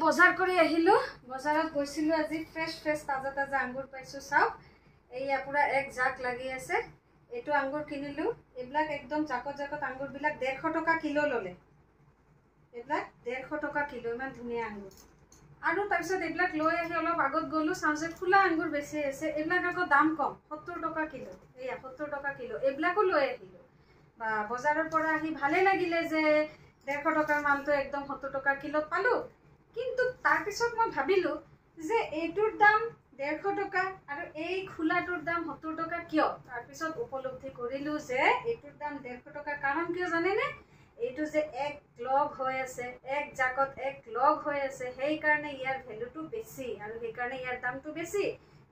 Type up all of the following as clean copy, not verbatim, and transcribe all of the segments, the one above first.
বজাৰ কৰি আহিলো বজাৰত গৈছিলো আজি ফ্ৰেছ তাজা তাজা আঙ্গুৰ পাইছো চাও এইয়া পুৰা এক জাক লাগি আছে এটো আঙ্গুৰ কিনিলো এবিলাক একদম জাকত আঙ্গুৰ বিলাক 150 টকা কিলো ললে এবিলাক 150 টকা কিলো ইমান ধুনিয়া আঙ্গুৰ আৰু তাৰপিছত এবিলাক লৈ আহি অলপ আগত গলো চাওজে খোলা আঙ্গুৰ বেছি আছে এবিলাক আকৌ দাম কম 70 টকা কিলো এইয়া 70 টকা কিলো এবিলাকো লৈ আহিলো বা বজাৰৰ পৰা আহি ভালে লাগিলে যে 150 টকাৰ মালটো একদম 70 টকা কিলো পালো কিন্তু তাৰ পিছত মই ভাবিলো যে এটোৰ দাম 150 টকা আৰু এই খোলাটোৰ দাম 70 টকা কিয় তাৰ পিছত উপলব্ধি কৰিলো যে এটোৰ দাম 150 টকা কাৰণ কিয় জানে নে এইটো যে এক লগ হৈ আছে এক জাকত এক লগ হৈ আছে সেই কাৰণে ইয়াৰ ভ্যালুটো বেছি আৰু সেই কাৰণে ইয়াৰ দামটো বেছি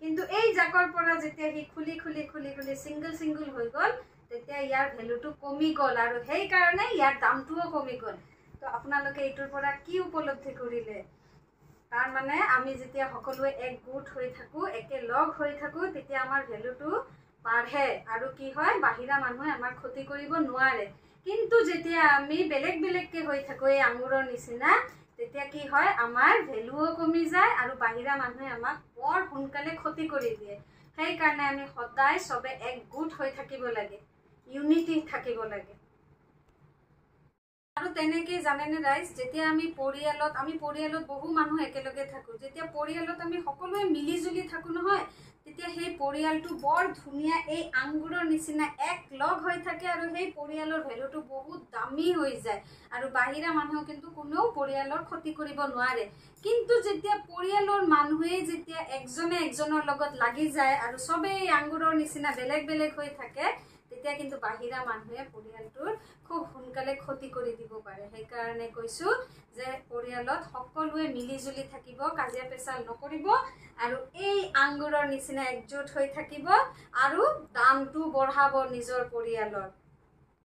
কিন্তু এই জাকৰ পৰা যেতিয়া হি খুলি সিঙ্গল হৈ গল তেতিয়া ইয়াৰ ভ্যালুটো কমি গল আৰু সেই কাৰণে ইয়াৰ দামটোও কমি গল তো আপোনালোকে এইটোৰ পৰা কি উপলব্ধি কৰিলে তাৰ মানে আমি যেতিয়া সকলোৱে এক গুট হৈ থাকো একে লগ হৈ থাকো তেতিয়া আমাৰ ভ্যালুটো বাঢ়ে আৰু কি হয় বাহিৰা মানুহে আমাৰ ক্ষতি কৰিব নোৱাৰে কিন্তু যেতিয়া আমি বেলেগকে হৈ থাকো এই আঙ্গুৰৰ নিচিনা তেতিয়া কি হয় আমাৰ ভ্যালুও কমি যায় আৰু বাহিৰা মানুহে আমাক বৰ সোনকালে ক্ষতি কৰি দিয়ে সেই কাৰণে আমি সদায় সবে এক গুট হৈ থাকিব লাগে ইউনিটি থাকিব লাগে আৰু তেনেকে জানেনে ৰাইজ যেতিয়া আমি পৰিয়ালত বহু মানুহ একেলগে থাকো যেতিয়া পৰিয়ালত আমি সকলোৱে মিলিজুলি থাকো নহয় তেতিয়া সেই পৰিয়ালটো বৰ ধুনিয়া এই আঙ্গুৰৰ নিচিনা এক লগ হৈ থাকে আৰু সেই পৰিয়ালৰ ভ্যালুটো বহুত দামী হৈ যায় আৰু বাহিৰা মানুহ কিন্তু কোনেও পৰিয়ালৰ ক্ষতি কৰিব নোৱাৰে কিন্তু যেতিয়া পৰিয়ালৰ মানুহে যেতিয়া একজনে একজনৰ লগত লাগি যায় আৰু সবে এই আঙ্গুৰৰ নিচিনা বেলেগ হৈ থাকে তেতিয়া কিন্তু বাহিৰা মানুহে পৰিয়ালটোৰ খুব সোনকালে ক্ষতি কৰি দিব পাৰে সেই কাৰণে কৈছো যে পৰিয়ালত সকলোৱে মিলিজুলি থাকিব কাজিয়া পেচাল নকৰিব আৰু এই আঙ্গুৰৰ নিচিনা একজোট হৈ থাকিব আৰু দামটো বঢ়াব নিজৰ পৰিয়ালৰ